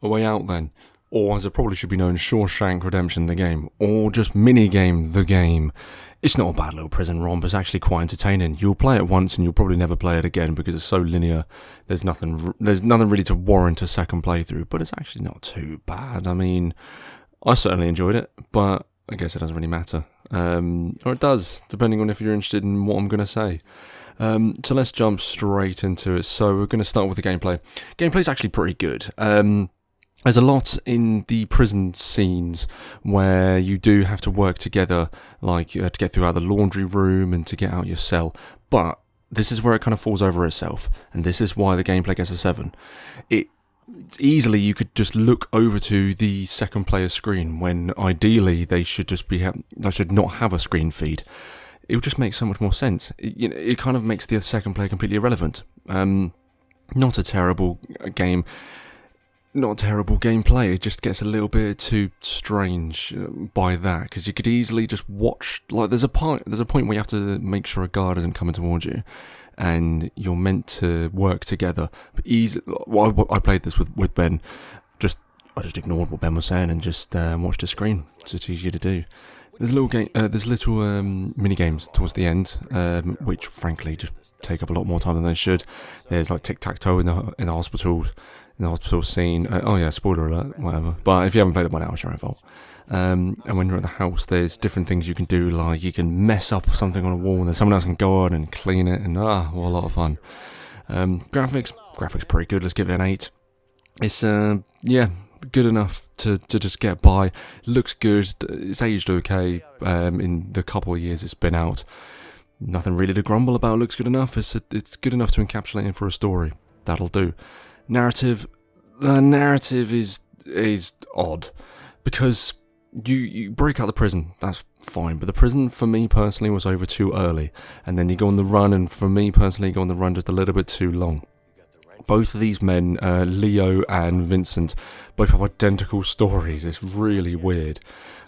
A Way Out then, or as it probably should be known, Shawshank Redemption the game, or just Minigame the game. It's not a bad little prison romp, it's actually quite entertaining. You'll play it once and you'll probably never play it again because it's so linear. There's nothing really to warrant a second playthrough, but it's actually not too bad. I mean, I certainly enjoyed it, but I guess it doesn't really matter. Or it does, depending on if you're interested in what I'm going to say. So let's jump straight into it. So we're going to start with the gameplay. Gameplay's actually pretty good. There's a lot in the prison scenes where you do have to work together, like to get through out the laundry room and to get out your cell. But this is where it kind of falls over itself, and this is why the gameplay gets a 7. Easily you could just look over to the second player screen when ideally they should just they should not have a screen feed. It would just make so much more sense. It kind of makes the second player completely irrelevant. Not a terrible game. Not terrible gameplay, it just gets a little bit too strange by that, because you could easily just watch, like there's a point where you have to make sure a guard isn't coming towards you, and you're meant to work together. But I played this with Ben, I just ignored what Ben was saying and just watched the screen, so it's easier to do. There's little mini games towards the end, which frankly just take up a lot more time than they should. There's like tic-tac-toe in the hospital scene. Spoiler alert, whatever. But if you haven't played it by now, it's your own fault. And when you're at the house, there's different things you can do, like you can mess up something on a wall and then someone else can go on and clean it, and what a lot of fun. Graphics pretty good, let's give it an 8. It's good enough to just get by. Looks good, it's aged okay in the couple of years it's been out. Nothing really to grumble about, looks good enough. It's good enough to encapsulate it for a story. That'll do. The narrative is odd, because you break out the prison, that's fine, but the prison for me personally was over too early, and then you go on the run, and for me personally you go on the run just a little bit too long. Both of these men, Leo and Vincent, both have identical stories. It's really weird.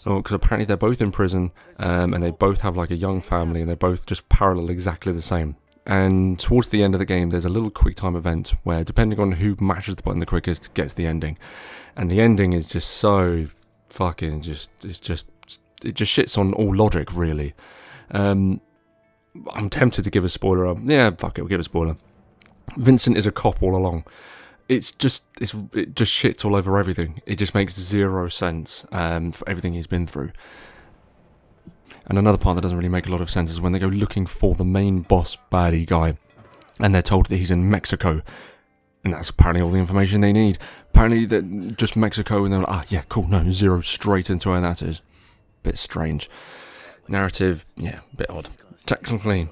Because apparently they're both in prison, and they both have like a young family, and they're both just parallel exactly the same. And towards the end of the game, there's a little quick time event where, depending on who mashes the button the quickest, gets the ending. And the ending is just so fucking it just shits on all logic, really. I'm tempted to give a spoiler. Yeah, fuck it, we'll give a spoiler. Vincent is a cop all along. It just shits all over everything. It just makes zero sense for everything he's been through. And another part that doesn't really make a lot of sense is when they go looking for the main boss baddie guy, and they're told that he's in Mexico, and that's apparently all the information they need. Apparently that just Mexico, and they're like, yeah, cool, no, zero straight into where that is. Bit strange. Narrative, yeah, bit odd. Technically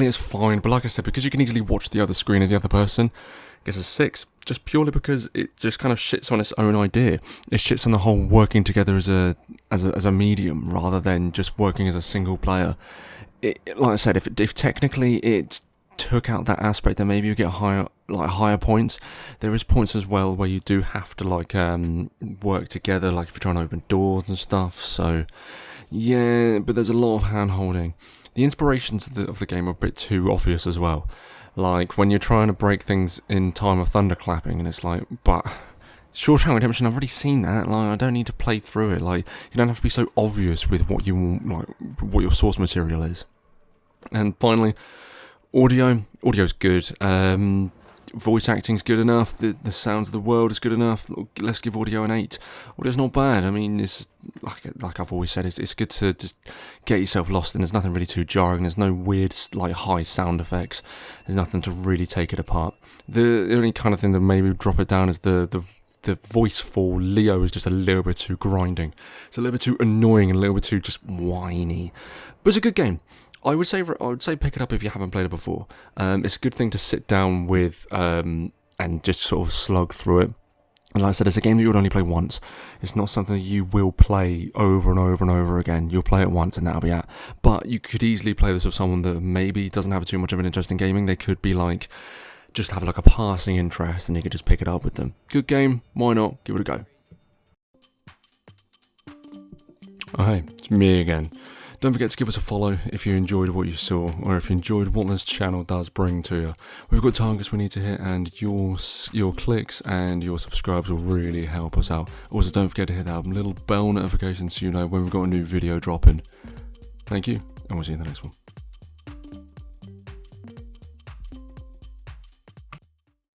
it's fine, but like I said, because you can easily watch the other screen of the other person, I guess a 6, just purely because it just kind of shits on its own idea. It shits on the whole working together as a medium rather than just working as a single player. Like I said, if technically it took out that aspect, then maybe you get higher points. There is points as well where you do have to work together, like if you're trying to open doors and stuff. So yeah, but there's a lot of hand holding. The inspirations of the game are a bit too obvious as well. Like when you're trying to break things in Time of Thunderclapping, and it's like, but Shawshank Redemption, I've already seen that. Like, I don't need to play through it. Like, you don't have to be so obvious with what you want, like what your source material is. And finally, audio's good. Voice acting's good enough. The sounds of the world is good enough. Let's give audio an 8. Audio's not bad. I mean, it's like I've always said, it's good to just get yourself lost, and there's nothing really too jarring. There's no weird like high sound effects. There's nothing to really take it apart. The only kind of thing that maybe drop it down is the voice for Leo is just a little bit too grinding. It's a little bit too annoying and a little bit too just whiny. But it's a good game. I would say pick it up if you haven't played it before. It's a good thing to sit down with and just sort of slug through it. And like I said, it's a game that you would only play once. It's not something that you will play over and over and over again. You'll play it once and that'll be it. But you could easily play this with someone that maybe doesn't have too much of an interest in gaming. They could be like, just have like a passing interest, and you could just pick it up with them. Good game, why not? Give it a go. Oh hey, it's me again. Don't forget to give us a follow if you enjoyed what you saw, or if you enjoyed what this channel does bring to you. We've got targets we need to hit, and your clicks and your subscribes will really help us out. Also, don't forget to hit that little bell notification so you know when we've got a new video dropping. Thank you, and we'll see you in the next one.